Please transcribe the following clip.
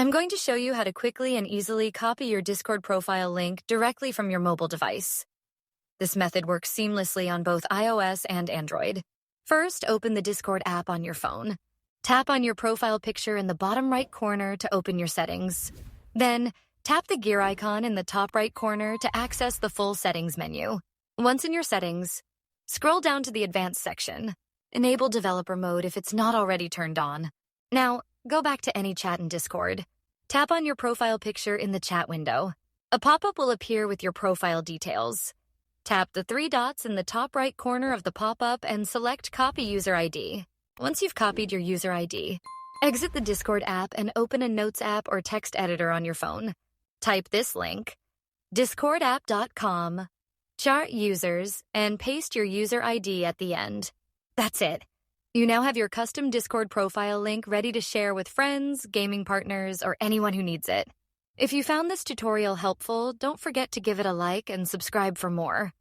I'm going to show you how to quickly and easily copy your Discord profile link directly from your mobile device. This method works seamlessly on both iOS and Android. First, open the Discord app on your phone. Tap on your profile picture in the bottom right corner to open your settings. Then, tap the gear icon in the top right corner to access the full settings menu. Once in your settings, scroll down to the advanced section. Enable developer mode if it's not already turned on. Now, go back to any chat in Discord. Tap on your profile picture in the chat window. A pop-up will appear with your profile details. Tap the three dots in the top right corner of the pop-up and select Copy User ID. Once you've copied your user ID, exit the Discord app and open a Notes app or text editor on your phone. Type this link, discordapp.com, chart users, and paste your user ID at the end. That's it. You now have your custom Discord profile link ready to share with friends, gaming partners, or anyone who needs it. If you found this tutorial helpful, don't forget to give it a like and subscribe for more.